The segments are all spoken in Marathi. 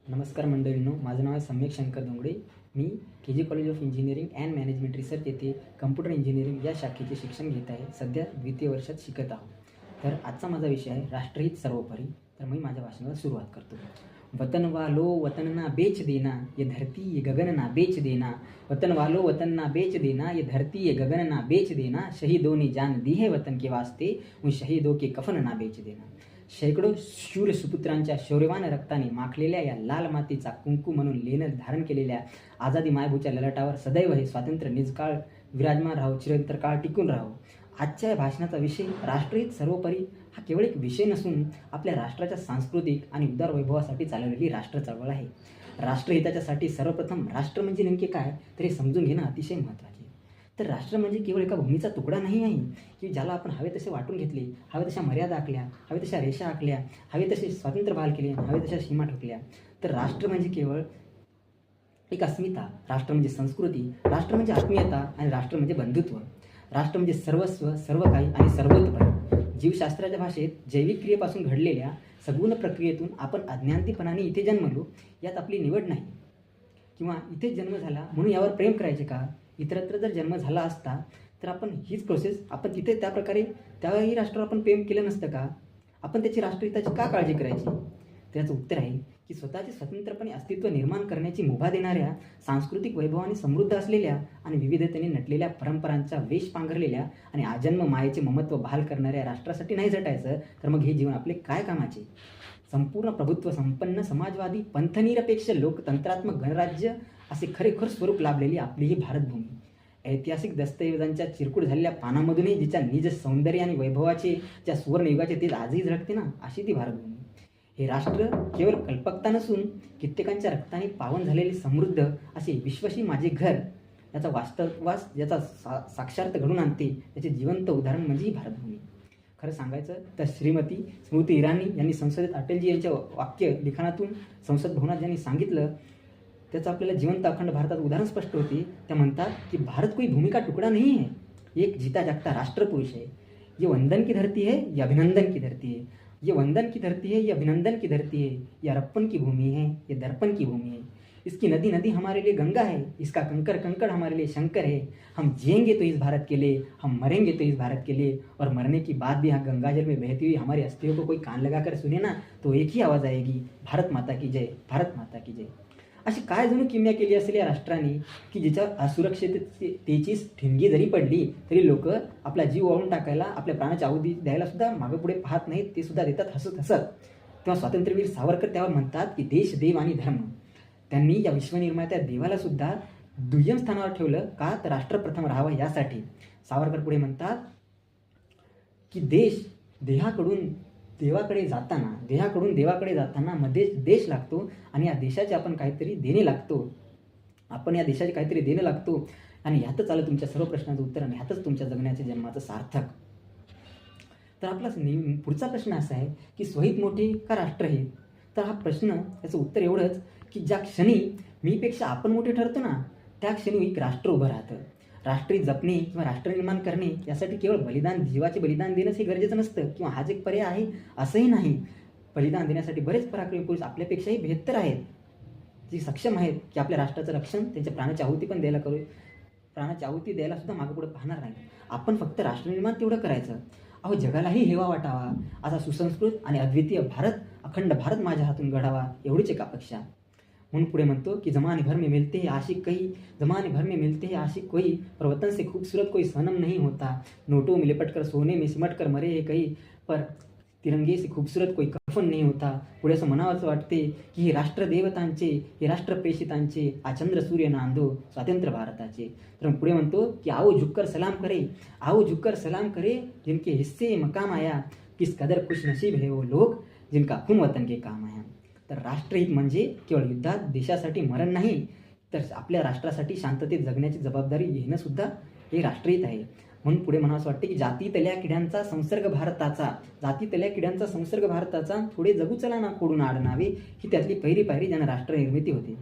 नमस्कार मंडळींनो, माझं नाव आहे सम्यक शंकर डोंगरे. मी KG college of engineering and management research येथे कम्प्युटर इंजिनिअरिंग या शाखेचे शिक्षण घेत आहे. सध्या द्वितीय वर्षात शिकत आहोत. तर आजचा माझा विषय आहे राष्ट्रहित सर्वोपरी. तर मी माझ्या भाषणाला सुरुवात करतो. वतन वालो वतन ना बेच देना, ये धरती ये गगन ना बेच देना. वतन वालो वतन ना बेच देना, ये धरती ये गगन ना बेच देना. शहीदों ने जान दी है वतन के वास्ते, उन शहीदों के कफन ना बेच देना. शेकडो शूर सुपुत्रांच्या शौर्यवान रक्ताने माखलेल्या या लाल मातीचा कुंकू म्हणून लेणं धारण केलेल्या आझादी मायभूच्या ललाटावर सदैव हे स्वातंत्र्य निजकाळ विराजमान राहो, चिरंतर काळ टिकून राहो. आजच्या भाषणाचा विषय राष्ट्रहित सर्वोपरी हा केवळ एक विषय नसून आपल्या राष्ट्राच्या सांस्कृतिक आणि उदार वैभवासाठी चालवलेली राष्ट्र चळवळ आहे. राष्ट्रहिताच्यासाठी सर्वप्रथम राष्ट्र म्हणजे नेमके काय तर हे समजून घेणं अतिशय महत्त्वाचे आहे. तर राष्ट्र म्हणजे केवळ एका भूमीचा तुकडा नाही आहे की ज्याला आपण हवे तसे वाटून घेतले, हवे तशा मर्यादा आखल्या, हवे तशा रेषा आखल्या, हवे तसे स्वातंत्र्य बहाल केले, हवे तशा सीमा ठोकल्या. तर राष्ट्र म्हणजे केवळ एक अस्मिता, राष्ट्र म्हणजे संस्कृती, राष्ट्र म्हणजे आत्मीयता आणि राष्ट्र म्हणजे बंधुत्व. राष्ट्र म्हणजे सर्वस्व, सर्व काही आणि सर्वोत्पन्न. जीवशास्त्राच्या भाषेत जैविक क्रियेपासून घडलेल्या सगुण प्रक्रियेतून आपण अज्ञानतीपणाने इथे जन्मलो, यात आपली निवड नाही. किंवा इथेच जन्म झाला म्हणून यावर प्रेम करायचे का? इतरत्र जर जन्म झाला असता तर आपण हीच प्रोसेस आपण तिथे त्याप्रकारे त्याही राष्ट्रावर आपण प्रेम केलं नसतं का? आपण त्याची राष्ट्रहिताची का काळजी करायची? त्याचं उत्तर आहे की स्वतःचे स्वतंत्रपणे अस्तित्व निर्माण करण्याची मुभा देणाऱ्या, सांस्कृतिक वैभवाने समृद्ध असलेल्या आणि विविधतेने नटलेल्या परंपरांचा वेश पांघरलेल्या आणि आजन्म मायेचे ममत्व बहाल करणाऱ्या राष्ट्रासाठी नाही झटायचं तर मग हे जीवन आपले काय कामाचे? संपूर्ण प्रभुत्व संपन्न समाजवादी पंथनिरपेक्ष लोकतंत्रात्मक गणराज्य असे खरेखुर स्वरूप लाभलेली आपली ही भारतभूमी, ऐतिहासिक दस्तऐवजांच्या चिरकुट झालेल्या पानामधूनही जिच्या निज सौंदर्य आणि वैभवाचे ज्या सुवर्णयुगाचे तेज आजही झळकते ना, अशी ती भारतभूमी. हे राष्ट्र केवळ कल्पकता नसून कित्येकांच्या रक्ताने पावन झालेले समृद्ध असे विश्वशी माझे घर याचा वास्तवास ज्याचा साक्षार्थ घडून आणते त्याचे जिवंत उदाहरण म्हणजे ही भारतभूमी. खरं सांगायचं तर श्रीमती स्मृती इराणी यांनी संसदेत अटलजी यांच्या वाक्य लिखाणातून संसद भवनात ज्यांनी सांगितलं त्याचं आपल्याला जिवंत अखंड भारतात उदाहरण स्पष्ट होते. त्या म्हणतात की भारत कोई भूमि का टुकड़ा नहीं है, एक जीता जागता राष्ट्रपुरुष है. ये वंदन की धरती है, ये अभिनंदन की धरती है. ये वंदन की धरती है, ये अभिनंदन की धरती है. ये रप्पन की भूमि है, ये दर्पण की भूमि है. इसकी नदी नदी हमारे लिए गंगा है, इसका कंकड़ कंकड़ हमारे लिए शंकर है. हम जिएंगे तो इस भारत के लिए, हम मरेंगे तो इस भारत के लिए. और मरने की बात भी यहाँ गंगाजल में बहती हुई हमारी अस्थियों को कोई कान लगाकर सुने ना तो एक ही आवाज़ आएगी, भारत माता की जय, भारत माता की जय. अशी काय जणू किमया केली असेल या राष्ट्राने की जिच्या असुरक्षिततेचीच ठिणगी जरी पडली तरी लोक आपला जीव वाळून टाकायला, आपल्या प्राणाची आहुती द्यायला सुद्धा मागं पुढे पाहत नाहीत, ते सुद्धा देतात हसत हसत. तेव्हा स्वातंत्र्यवीर सावरकर त्यावर म्हणतात की देश, देव आणि धर्म. त्यांनी या विश्वनिर्मात्या देवाला सुद्धा दुय्यम स्थानावर ठेवलं का तर राष्ट्र प्रथम राहावं यासाठी. सावरकर पुढे म्हणतात की देश देहाकडून देवाकडे जाताना मध्ये देश लागतो आणि या देशाचे आपण काहीतरी देणे लागतो. आपण या देशाचे काहीतरी देणं लागतो आणि ह्यातच आलं तुमच्या सर्व प्रश्नाचं उत्तर आणि ह्यातच तुमच्या जगण्याच्या जन्माचं सार्थक. तर आपला पुढचा प्रश्न असा आहे की स्वहित मोठे का राष्ट्रहित? तर हा प्रश्न याचं उत्तर एवढंच की ज्या क्षणी मीपेक्षा आपण मोठे ठरतो ना त्या क्षणी एक राष्ट्र उभं राहतं. राष्ट्रीय जपणे किंवा राष्ट्र निर्माण करणे यासाठी केवळ बलिदान, जीवाचे बलिदान देणंच हे गरजेचं नसतं किंवा हाच एक पर्याय आहे असंही नाही. बलिदान देण्यासाठी बरेच पराक्रमी पुरुष आपल्यापेक्षाही बेहत्तर आहेत, जे सक्षम आहेत की आपल्या राष्ट्राचं रक्षण, त्यांच्या प्राणाची आहुती पण प्राणाची आहुती द्यायला सुद्धा मागं पुढे पाहणार नाही. आपण फक्त राष्ट्रनिर्माण तेवढं करायचं. अहो, जगालाही हेवा वाटावा असा सुसंस्कृत आणि अद्वितीय भारत, अखंड भारत माझ्या हातून घडावा एवढीच एक अपेक्षा. म्हणून पुढे म्हणतो कि जमाने भर में मिलते हैं आशिक कोई, पर वतन से खूबसूरत कोई सनम नहीं होता. नोटों में लिपट कर सोने में सिमट कर मरे हे कई, पर तिरंगे से खूबसूरत कोई कफन नहीं होता. पुढे असं म्हणावंच वाटते की हे राष्ट्रदेवतांचे, हे राष्ट्रप्रेषितांचे आचंद्र सूर्य नांदो स्वातंत्र्य भारताचे. तर पुढे म्हणतो की आओ झुककर सलाम करे जिनके हिस्से मकाम आया, किस कदर खुश नसीब है वो लोग जिनका खून वतन के काम आया. तर राष्ट्रहित म्हणजे केवळ युद्धात देशासाठी मरण नाही तर आपल्या राष्ट्रासाठी शांततेत जगण्याची जबाबदारी घेणं सुद्धा हे राष्ट्रहित आहे. म्हणून पुढे म्हणावं वाटते की जातीतल्या किड्यांचा संसर्ग भारताचा थोडे जगू चला ना खोडून आडनावे, ही त्यातली पहिली पायरी ज्यानं राष्ट्रनिर्मिती होती.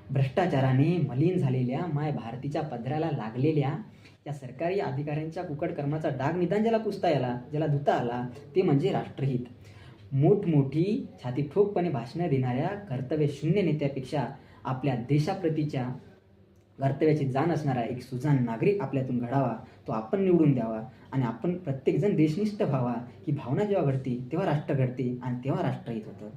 भ्रष्टाचाराने मलिन झालेल्या माय भारतीच्या पदराला लागलेल्या या सरकारी अधिकाऱ्यांच्या कुकट कर्माचा डाग निदान ज्याला पुसता आला, ज्याला धुता आला, ते म्हणजे राष्ट्रहित. मोठमोठी छाती ठोकपणे भाषणं देणाऱ्या कर्तव्यशून्य नेत्यापेक्षा आपल्या देशाप्रतीच्या कर्तव्याची जाण असणारा एक सुजाण नागरिक आपल्यातून घडावा, तो आपण निवडून द्यावा आणि आपण प्रत्येकजण देशनिष्ठ व्हावा. ही भावना जेव्हा घडते तेव्हा राष्ट्र घडते आणि तेव्हा राष्ट्रहित होतं.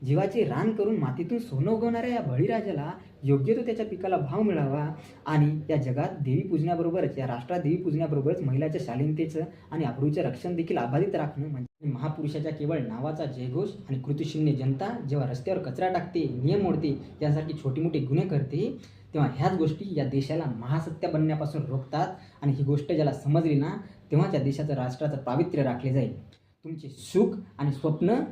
जीवाचे रान करून मातीतून सोनं उगवणाऱ्या या बळीराजाला योग्य तो त्याच्या पिकाला भाव मिळावा आणि या जगात देवी पूजण्याबरोबरच, या राष्ट्रात देवी पूजण्याबरोबरच महिलाच्या शालीनतेचं आणि अब्रूचं रक्षण देखील अबाधित राखणं म्हणजे महापुरुषाच्या केवळ नावाचा जयघोष आणि कृतिशून्य जनता जेव्हा रस्त्यावर कचरा टाकते, नियम मोडते, यासारखी छोटी मोठी गुन्हे करते, तेव्हा ह्याच गोष्टी या देशाला महासत्ता बनण्यापासून रोखतात आणि ही गोष्ट ज्याला समजली ना, तेव्हा त्या देशाचं, राष्ट्राचं पावित्र्य राखले जाईल. तुमचे सुख आणि स्वप्न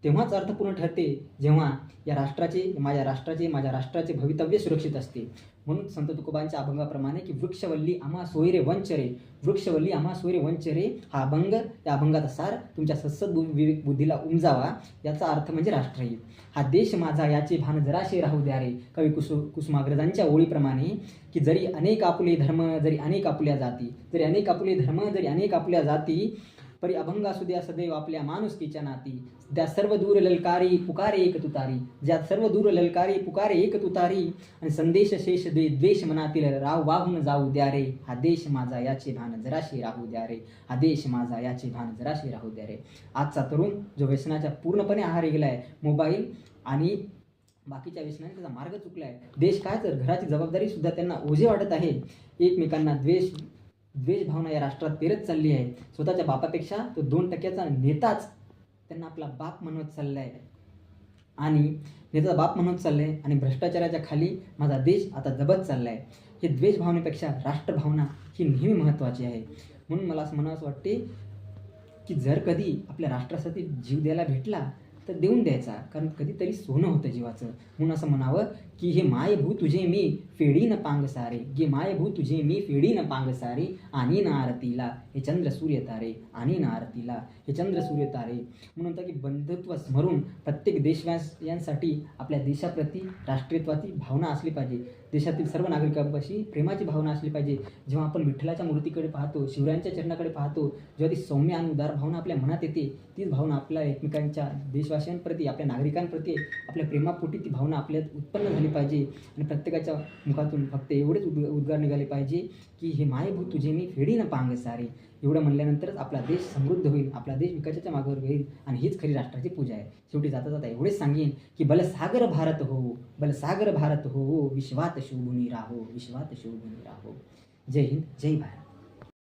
तेव्हाच अर्थपूर्ण ठरते जेव्हा या राष्ट्राचे, माझ्या राष्ट्राचे भवितव्य सुरक्षित असते. म्हणून संत तुकोबांच्या अभंगाप्रमाणे की वृक्षवल्ली आम्हा सोयरे वंचरे, वृक्षवल्ली आम्हा सोयरे वंचरे, हा अभंग, या अभंगाचा सार तुमच्या सत्सद विवेक बुद्धीला उमजावा. याचा अर्थ म्हणजे राष्ट्रहित. हा देश माझा याचे भान जराशे राहू द्या रे. कवी कुसुमाग्रजांच्या ओळीप्रमाणे की जरी अनेक आपुले धर्म, जरी अनेक आपुल्या जाती, जरी अनेक आपुले धर्म, जरी अनेक आपुल्या जाती, परी अभंग असू द्या सदैव आपल्या माणुसकीच्या नाती. त्या सर्व दूर ललकारी पुकारे एक तुतारी, ज्या सर्व दूर ललकारी पुकारे एक तुतारी, आणि संदेश शेष द्वेष मनातील राव वाहून जाऊ द्या रे. हा देश माझा याचे भान जराशी राहू द्या रे. हा देश माझा याचे भान जराशी राहू द्या रे. आजचा तरुण जो व्यसनाच्या पूर्णपणे आहारी गेलाय, मोबाईल आणि बाकीच्या व्यसनाने त्याचा मार्ग चुकलाय. देश काय तर घराची जबाबदारी सुद्धा त्यांना ओझे वाटत आहे. एकमेकांना द्वेष भावना या राष्ट्रात पेरत चालली आहे. स्वतःच्या बापापेक्षा तो 2% नेताच त्यांना आपला बाप म्हणत चाललाय आणि नेता बाप म्हणत चाललाय आणि भ्रष्टाचाराच्या खाली माझा देश आता दबत चाललाय. हे द्वेष भावनेपेक्षा राष्ट्रभावना ही नेहमी महत्त्वाची आहे. म्हणून मला असं म्हणावं वाटते की जर कधी आपल्या राष्ट्रासाठी जीव द्यायला भेटला तर देऊन द्यायचा, कारण कधीतरी सोनं होतं जीवाचं. म्हणून असं म्हणावं की हे मायभू तुझे मी फेडीन पांग सारे, गे मायभू तुझे मी फेडीन पांग सारे, आणि ना आरतीला हे चंद्र सूर्य तारे, आणि ना आरतीला हे चंद्र सूर्य तारे. म्हणून की बंधुत्व स्मरून प्रत्येक देशवासियांसाठी आपल्या देशाप्रती राष्ट्रीयत्वाची भावना असली पाहिजे. देशातील सर्व नागरिकांपाशी प्रेमाची भावना असली पाहिजे. जेव्हा आपण विठ्ठलाच्या मूर्तीकडे पाहतो, शिवरायांच्या चरणाकडे पाहतो, जेव्हा ती सौम्य आणि उदार भावना आपल्या मनात येते, तीच भावना आपल्या एकमेकांच्या देशवासियांप्रती, आपल्या नागरिकांप्रती, आपल्या प्रेमापोटी ती भावना आपल्यात उत्पन्न झाली पाहिजे. आणि प्रत्येकाच्या मुखातून फक्त एवढेच उद्गार निघाले पाहिजे की हे मायभू तुझे मी फेडीन पांग सारे. एवढं म्हणल्यानंतरच आपला देश समृद्ध होईल, आपला देश विकासाच्या मार्गावर होईल आणि हीच खरी राष्ट्राची पूजा आहे. शेवटी जाता जाता एवढेच सांगेन की बलसागर भारत हो, बलसागर भारत हो, विश्वात शिवभूमी राहो, विश्वात शिवभूमी राहो. जय हिंद, जय भारत.